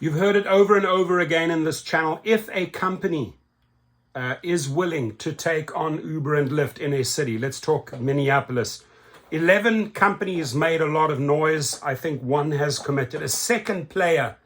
You've heard it over and over again in this channel. If a company is willing to take on Uber and Lyft in a city, let's talk Minneapolis. 11 companies made a lot of noise. I think one has committed. A second player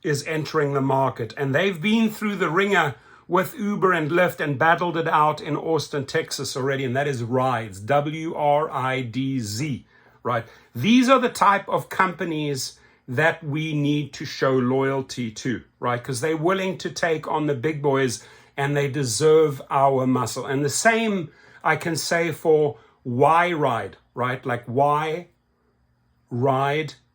is entering the market, and they've been through the ringer with Uber and Lyft and battled it out in Austin, Texas already, and that is WRIDZ, W-R-I-D-Z, right? These are the type of companies that we need to show loyalty to, right? Because they're willing to take on the big boys and they deserve our muscle. And the same I can say for WRIDZ, right? Like WRIDZ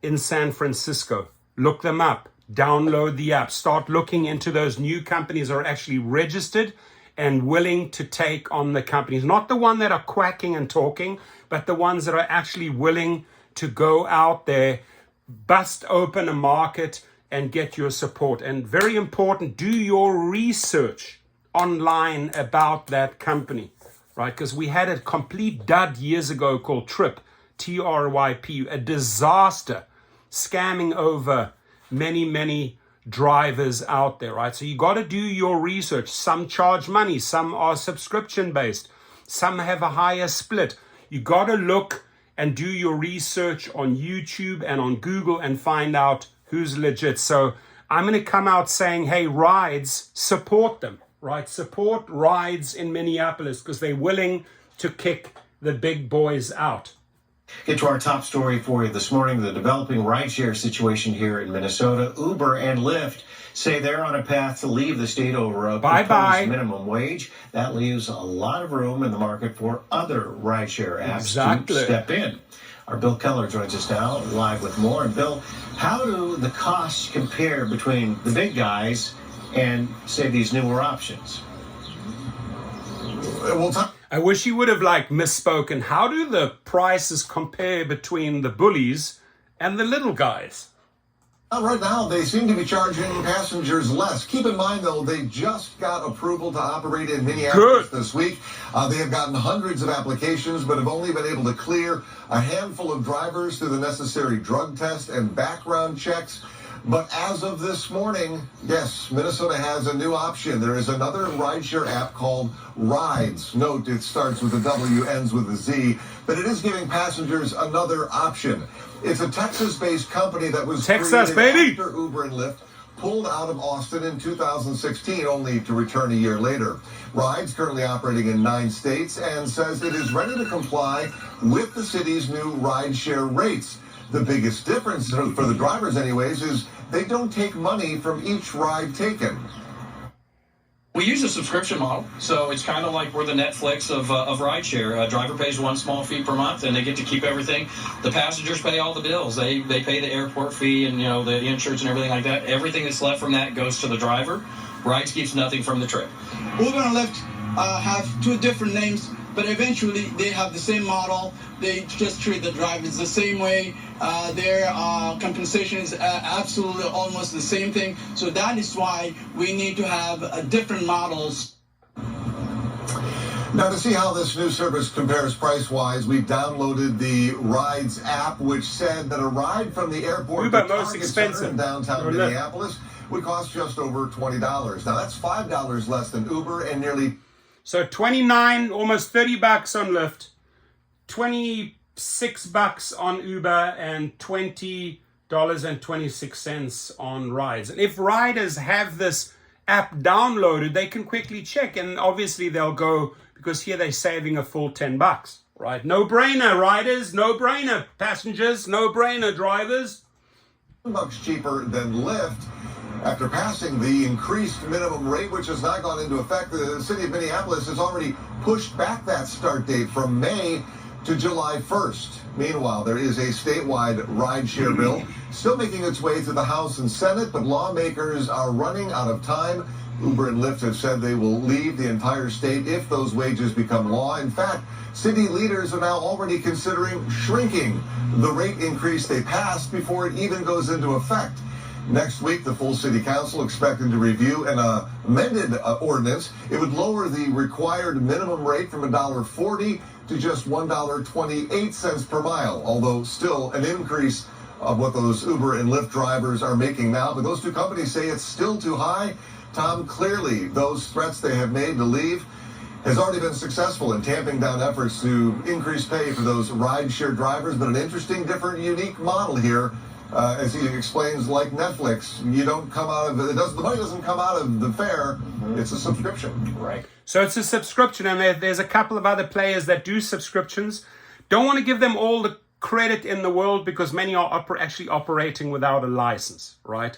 in San Francisco. Look them up, download the app, start looking into those new companies that are actually registered and willing to take on the companies. Not the ones that are quacking and talking, but the ones that are actually willing to go out there, bust open a market and get your support. And very important, do your research online about that company, right? Because we had a complete dud years ago called Trip, T-R-Y-P, a disaster, scamming over many drivers out there, right? So you got to do your research. Some charge money, some are subscription based, some have a higher split. You got to look and do your research on YouTube and on Google and find out who's legit. So I'm going to come out saying, hey, WRIDZ, support them, right? Support WRIDZ in Minneapolis because they're willing to kick the big boys out. Get to our top story for you this morning, the developing rideshare situation here in Minnesota. Uber and Lyft say they're on a path to leave the state over a proposed minimum wage. That leaves a lot of room in the market for other rideshare apps to step in. Our Bill Keller joins us now live with more. And Bill, how do the costs compare between the big guys and, say, these newer options? I wish he would have misspoken. How do the prices compare between the bullies and the little guys? Right now, they seem to be charging passengers less. Keep in mind, though, they just got approval to operate in Minneapolis this week. They have gotten hundreds of applications, but have only been able to clear a handful of drivers through the necessary drug test and background checks. But as of this morning, yes, Minnesota has a new option. There is another rideshare app called WRIDZ. Note, it starts with a W, ends with a Z, but it is giving passengers another option. It's a Texas-based company that was created after Uber and Lyft pulled out of Austin in 2016, only to return a year later. WRIDZ currently operating in 9 states and says it is ready to comply with the city's new rideshare rates. The biggest difference for the drivers anyways is they don't take money from each ride taken. We use a subscription model, so it's kind of like we're the Netflix of rideshare. A driver pays one small fee per month, and they get to keep everything. The passengers pay all the bills. They pay the airport fee and the insurance and everything like that. Everything that's left from that goes to the driver. WRIDZ keeps nothing from the trip. Uber and Lyft have 2 different names, but eventually they have the same model. They just treat the drivers the same way. Their compensation is absolutely almost the same thing. So that is why we need to have different models. Now, to see how this new service compares price-wise, we've downloaded the WRIDZ app, which said that a ride from the airport to Target Center in downtown Minneapolis would cost just over $20. Now, that's $5 less than Uber and nearly... So 29, almost $30 on Lyft, 26 bucks on Uber, and $20.26 on WRIDZ. And if riders have this app downloaded, they can quickly check, and obviously they'll go, because here they're saving a full $10, right? No brainer, riders, no brainer, passengers, no brainer, drivers. $10 cheaper than Lyft. After passing the increased minimum rate, which has not gone into effect, the city of Minneapolis has already pushed back that start date from May to July 1st. Meanwhile, there is a statewide rideshare bill still making its way through the House and Senate, but lawmakers are running out of time. Uber and Lyft have said they will leave the entire state if those wages become law. In fact, city leaders are now already considering shrinking the rate increase they passed before it even goes into effect. Next week, the full city council expected to review an amended ordinance. It would lower the required minimum rate from $1.40 to just $1.28 per mile, although still an increase of what those Uber and Lyft drivers are making now, but those two companies say it's still too high. Tom, clearly those threats they have made to leave has already been successful in tamping down efforts to increase pay for those rideshare drivers, but an interesting, different, unique model here. As he explains, like Netflix, you don't come out of the money doesn't come out of the fare. It's a subscription. Right. So it's a subscription, and there's a couple of other players that do subscriptions. Don't want to give them all the credit in the world because many are actually operating without a license, right?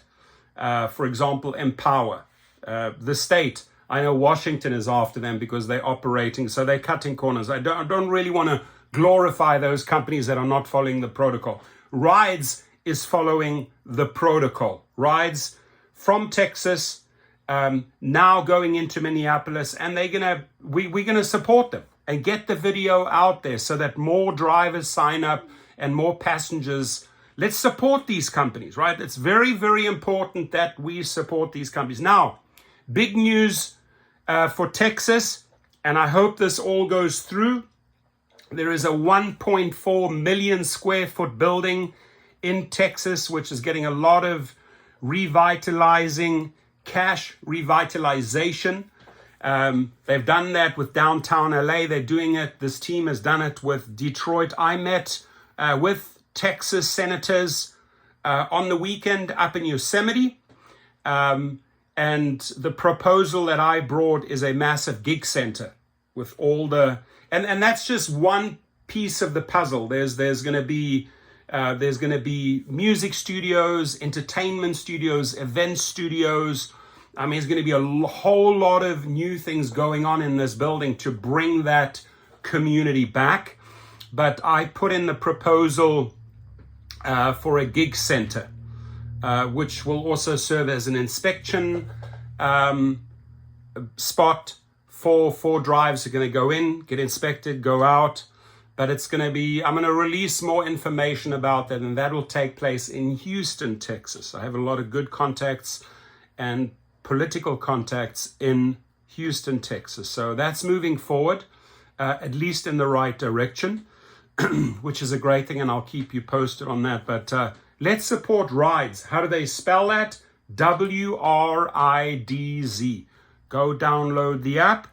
For example, Empower, the state. I know Washington is after them because they're operating, so they're cutting corners. I don't really want to glorify those companies that are not following the protocol. WRIDZ is following the protocol. WRIDZ from Texas, now going into Minneapolis, and we're gonna support them and get the video out there so that more drivers sign up and more passengers. Let's support these companies, right? It's very, very important that we support these companies. Now, big news for Texas, and I hope this all goes through. There is a 1.4 million square foot building in Texas, which is getting a lot of revitalizing cash revitalization. They've done that with downtown LA. They're doing it. This team has done it with Detroit. I met with Texas senators on the weekend up in Yosemite. And the proposal that I brought is a massive gig center with all the, and that's just one piece of the puzzle. There's going to be music studios, entertainment studios, event studios. I mean, there's going to be a whole lot of new things going on in this building to bring that community back. But I put in the proposal for a gig center, which will also serve as an inspection spot for drives who are going to go in, get inspected, go out. But it's going to be, I'm going to release more information about that, and that will take place in Houston, Texas. I have a lot of good contacts and political contacts in Houston, Texas. So that's moving forward, at least in the right direction, which is a great thing, and I'll keep you posted on that. But let's support WRIDZ. How do they spell that? WRIDZ. Go download the app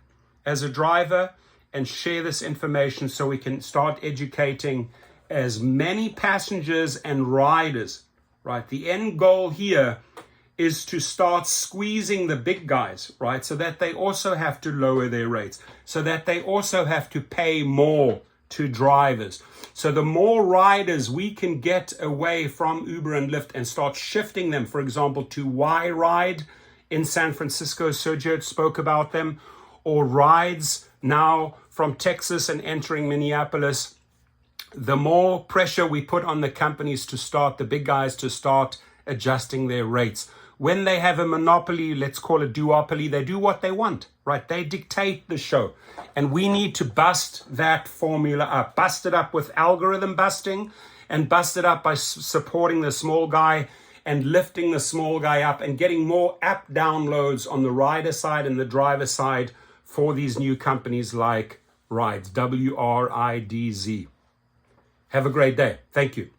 as a driver and share this information so we can start educating as many passengers and riders, right? The end goal here is to start squeezing the big guys, right? So that they also have to lower their rates, so that they also have to pay more to drivers. So the more riders we can get away from Uber and Lyft and start shifting them, for example, to WRIDZ in San Francisco, Sergio spoke about them, or WRIDZ now from Texas and entering Minneapolis, the more pressure we put on the companies to start, the big guys to start adjusting their rates. When they have a monopoly, let's call it duopoly, they do what they want, right? They dictate the show. And we need to bust that formula up, bust it up with algorithm busting, and bust it up by supporting the small guy and lifting the small guy up and getting more app downloads on the rider side and the driver side for these new companies like WRIDZ, WRIDZ. Have a great day. Thank you.